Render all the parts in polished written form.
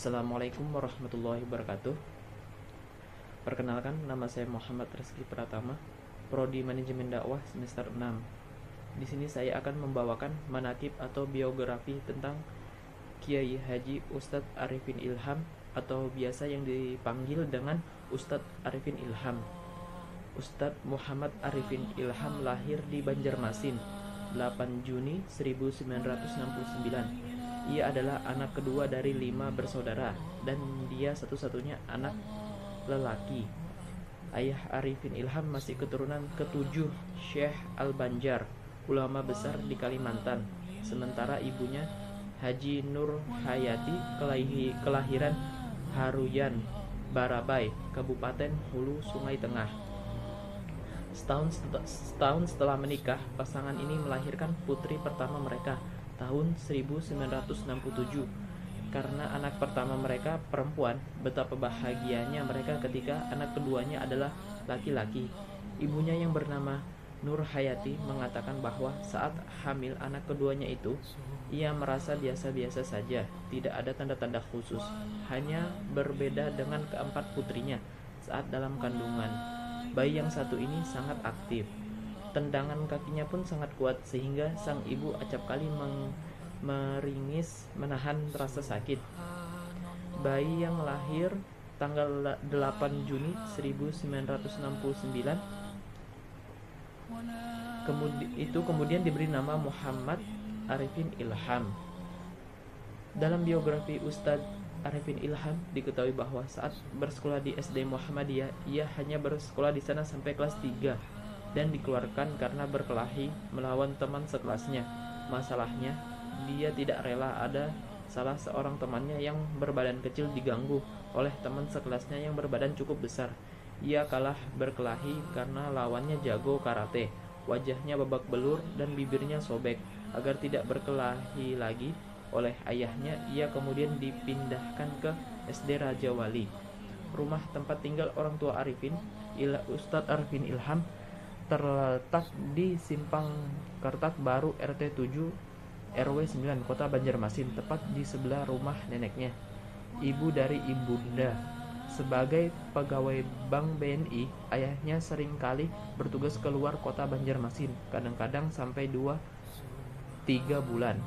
Assalamualaikum warahmatullahi wabarakatuh. Perkenalkan, nama saya Muhammad Rizky Pratama, Prodi Manajemen Dakwah semester 6. Di sini saya akan membawakan manaqib atau biografi tentang Kiai Haji Ustadz Arifin Ilham atau biasa yang dipanggil dengan Ustadz Arifin Ilham. Ustadz Muhammad Arifin Ilham lahir di Banjarmasin 8 Juni 1969. Ia adalah anak kedua dari 5 bersaudara dan dia satu-satunya anak lelaki. Ayah Arifin Ilham masih keturunan ke-7 Syekh Al-Banjar, ulama besar di Kalimantan. Sementara ibunya Haji Nur Hayati kelahiran Haruyan, Barabai, Kabupaten Hulu Sungai Tengah. Setahun setelah menikah, pasangan ini melahirkan putri pertama mereka tahun 1967. Karena anak pertama mereka perempuan, betapa bahagianya mereka ketika anak keduanya adalah laki-laki. Ibunya yang bernama Nur Hayati mengatakan bahwa saat hamil anak keduanya itu, ia merasa biasa-biasa saja, tidak ada tanda-tanda khusus. Hanya berbeda dengan keempat putrinya saat dalam kandungan. Bayi yang satu ini sangat aktif. Tendangan kakinya pun sangat kuat sehingga sang ibu acap kali meringis menahan rasa sakit. Bayi yang lahir tanggal 8 Juni 1969 kemudian diberi nama Muhammad Arifin Ilham. Dalam biografi Ustadz Arifin Ilham diketahui bahwa saat bersekolah di SD Muhammadiyah, ia hanya bersekolah di sana sampai kelas 3 dan dikeluarkan karena berkelahi melawan teman sekelasnya. Masalahnya, dia tidak rela ada salah seorang temannya yang berbadan kecil diganggu oleh teman sekelasnya yang berbadan cukup besar. Ia kalah berkelahi karena lawannya jago karate. Wajahnya babak belur dan bibirnya sobek. Agar tidak berkelahi lagi oleh ayahnya, ia kemudian dipindahkan ke SD Raja Wali. Rumah tempat tinggal orang tua Arifin, Ustadz Arifin Ilham, terletak di Simpang Kertak Baru RT 7 RW 9 Kota Banjarmasin, tepat di sebelah rumah neneknya. Ibu dari ibunda. Sebagai pegawai Bank BNI, ayahnya seringkali bertugas keluar kota Banjarmasin, kadang-kadang sampai 2-3 bulan.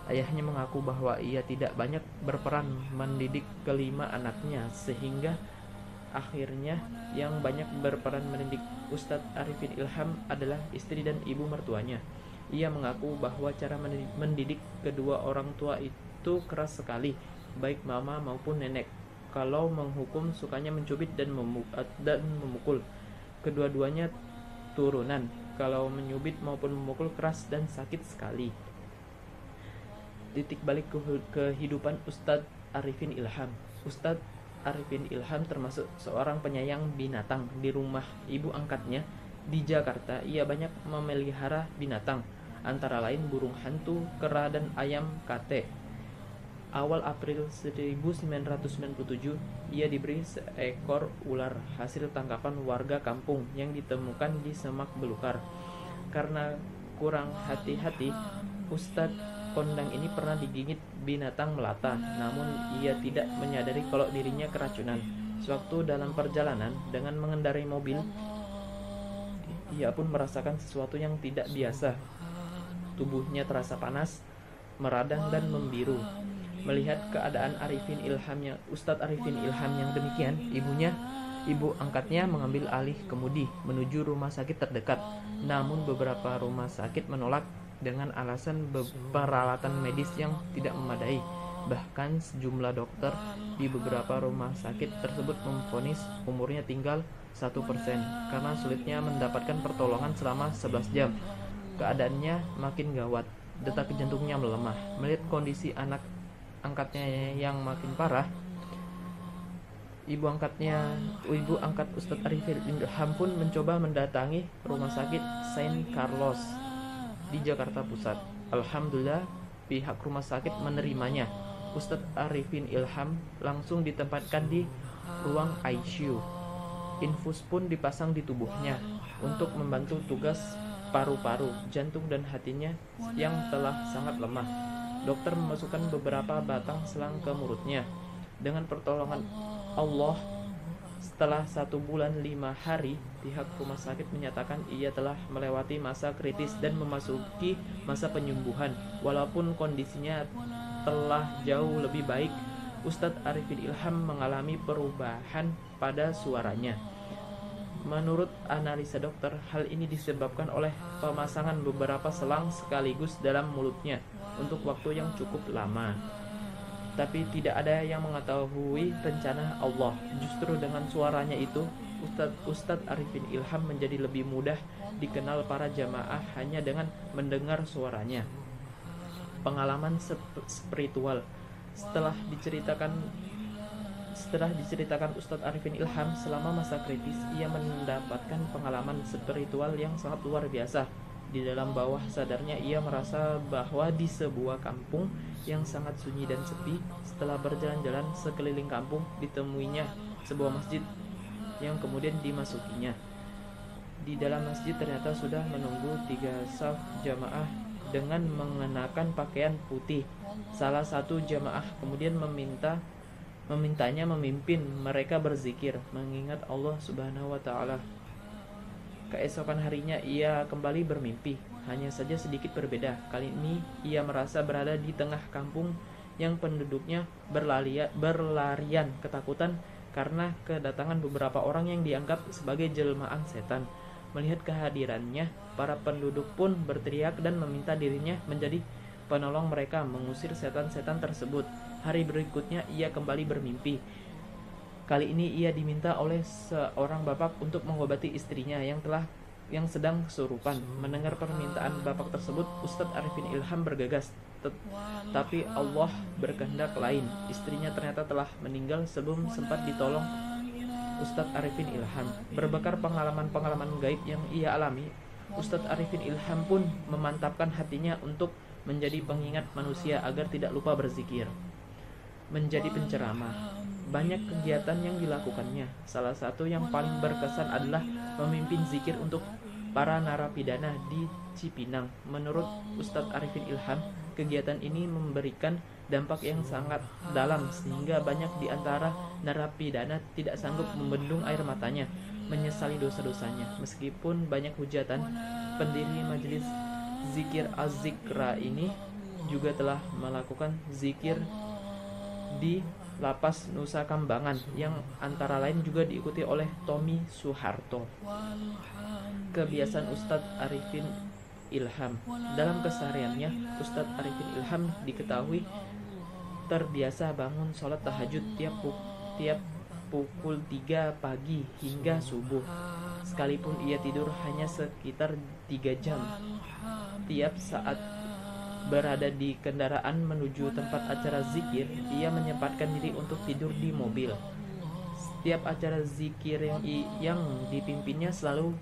Ayahnya mengaku bahwa ia tidak banyak berperan mendidik kelima anaknya, sehingga akhirnya yang banyak berperan mendidik Ustadz Arifin Ilham adalah istri dan ibu mertuanya. Ia mengaku bahwa cara mendidik kedua orang tua itu keras sekali, baik mama maupun nenek. Kalau menghukum sukanya mencubit dan memukul. Kedua-duanya turunan. Kalau menyubit maupun memukul keras dan sakit sekali. Titik balik kehidupan Ustadz Arifin Ilham. Ustadz Arifin Ilham termasuk seorang penyayang binatang. Di rumah ibu angkatnya di Jakarta, ia banyak memelihara binatang, antara lain burung hantu, kera, dan ayam kate. Awal April 1997, ia diberi seekor ular hasil tangkapan warga kampung yang ditemukan di semak belukar. Karena kurang hati-hati, Ustadz kondang ini pernah digigit binatang melata, namun ia tidak menyadari kalau dirinya keracunan. Sewaktu dalam perjalanan dengan mengendarai mobil, ia pun merasakan sesuatu yang tidak biasa. Tubuhnya terasa panas, meradang dan membiru. Melihat keadaan Ustadz Arifin Ilham yang demikian, ibu angkatnya mengambil alih kemudi menuju rumah sakit terdekat. Namun beberapa rumah sakit menolak dengan alasan peralatan medis yang tidak memadai. Bahkan sejumlah dokter di beberapa rumah sakit tersebut memvonis umurnya tinggal 1% karena sulitnya mendapatkan pertolongan selama 11 jam. Keadaannya makin gawat, detak jantungnya melemah. Melihat kondisi anak angkatnya yang makin parah, ibu angkat Ustadz Arifin Ilham pun mencoba mendatangi rumah sakit Saint Carlos di Jakarta Pusat. Alhamdulillah, pihak rumah sakit menerimanya. Ustadz Arifin Ilham langsung ditempatkan di ruang ICU. Infus pun dipasang di tubuhnya untuk membantu tugas paru-paru, jantung, dan hatinya yang telah sangat lemah. Dokter memasukkan beberapa batang selang ke mulutnya. Dengan pertolongan Allah, setelah 1 bulan 5 hari, pihak rumah sakit menyatakan ia telah melewati masa kritis dan memasuki masa penyembuhan. Walaupun kondisinya telah jauh lebih baik, Ustadz Arifin Ilham mengalami perubahan pada suaranya. Menurut analisa dokter, hal ini disebabkan oleh pemasangan beberapa selang sekaligus dalam mulutnya untuk waktu yang cukup lama. Tapi tidak ada yang mengetahui rencana Allah. Justru dengan suaranya itu, Ustadz Arifin Ilham menjadi lebih mudah dikenal para jamaah hanya dengan mendengar suaranya. Pengalaman spiritual. Setelah diceritakan Ustadz Arifin Ilham selama masa kritis, ia mendapatkan pengalaman spiritual yang sangat luar biasa. Di dalam bawah sadarnya ia merasa bahwa di sebuah kampung yang sangat sunyi dan sepi, setelah berjalan-jalan sekeliling kampung, ditemuinya sebuah masjid yang kemudian dimasukinya. Di dalam masjid ternyata sudah menunggu 3 saf jamaah dengan mengenakan pakaian putih. Salah satu jamaah kemudian memintanya memimpin mereka berzikir, mengingat Allah Subhanahu wa Ta'ala. Keesokan harinya ia kembali bermimpi, hanya saja sedikit berbeda. Kali ini ia merasa berada di tengah kampung yang penduduknya berlarian ketakutan karena kedatangan beberapa orang yang dianggap sebagai jelmaan setan. Melihat kehadirannya, para penduduk pun berteriak dan meminta dirinya menjadi penolong mereka mengusir setan-setan tersebut. Hari berikutnya ia kembali bermimpi. Kali ini ia diminta oleh seorang bapak untuk mengobati istrinya yang sedang kesurupan. Mendengar permintaan bapak tersebut, Ustadz Arifin Ilham bergegas. Tapi Allah berkehendak lain. Istrinya ternyata telah meninggal sebelum sempat ditolong Ustadz Arifin Ilham. Berbekal pengalaman-pengalaman gaib yang ia alami, Ustadz Arifin Ilham pun memantapkan hatinya untuk menjadi pengingat manusia agar tidak lupa berzikir. Menjadi penceramah. Banyak kegiatan yang dilakukannya. Salah satu yang paling berkesan adalah memimpin zikir untuk para narapidana di Cipinang. Menurut Ustadz Arifin Ilham, kegiatan ini memberikan dampak yang sangat dalam sehingga banyak di antara narapidana tidak sanggup membendung air matanya, menyesali dosa-dosanya. Meskipun banyak hujatan, pendiri majelis zikir Az-Zikra ini juga telah melakukan zikir di Lapas Nusa Kambangan yang antara lain juga diikuti oleh Tommy Soeharto. Kebiasaan Ustadz Arifin Ilham. Dalam kesehariannya, Ustadz Arifin Ilham diketahui terbiasa bangun sholat tahajud tiap pukul 3 pagi hingga subuh. Sekalipun ia tidur hanya sekitar 3 jam. Tiap saat berada di kendaraan menuju tempat acara zikir, ia menyempatkan diri untuk tidur di mobil. Setiap acara zikir yang dipimpinnya selalu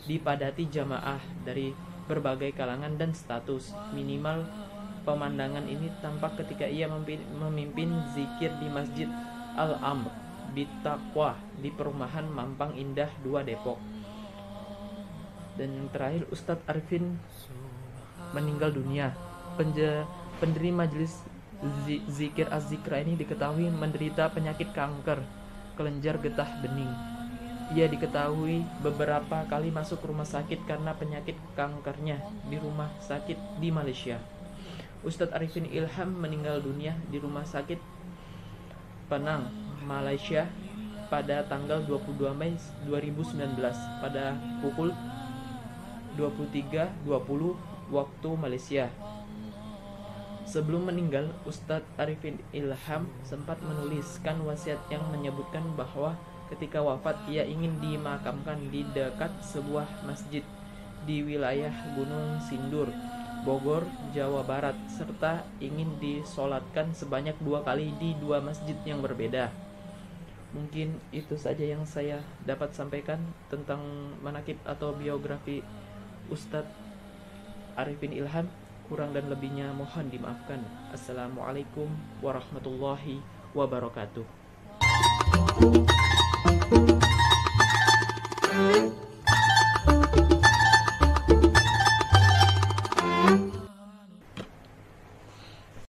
dipadati jamaah dari berbagai kalangan dan status. Minimal pemandangan ini tampak ketika ia memimpin zikir di Masjid Al-Amr Bitaqwa di perumahan Mampang Indah 2 Depok. Dan yang terakhir, Ustadz Arifin meninggal dunia. Pendiri majelis zikir Az-Zikra ini diketahui menderita penyakit kanker kelenjar getah bening. Ia diketahui beberapa kali masuk rumah sakit karena penyakit kankernya di rumah sakit di Malaysia. Ustadz Arifin Ilham meninggal dunia di rumah sakit Penang, Malaysia pada tanggal 22 Mei 2019 pada pukul 23.20 waktu Malaysia. Sebelum meninggal, Ustadz Arifin Ilham sempat menuliskan wasiat yang menyebutkan bahwa ketika wafat ia ingin dimakamkan di dekat sebuah masjid di wilayah Gunung Sindur, Bogor, Jawa Barat, serta ingin disolatkan sebanyak 2 kali di 2 masjid yang berbeda. Mungkin itu saja yang saya dapat sampaikan tentang manaqib atau biografi Ustadz Arifin Ilham. Kurang dan lebihnya mohon dimaafkan. Assalamualaikum warahmatullahi wabarakatuh.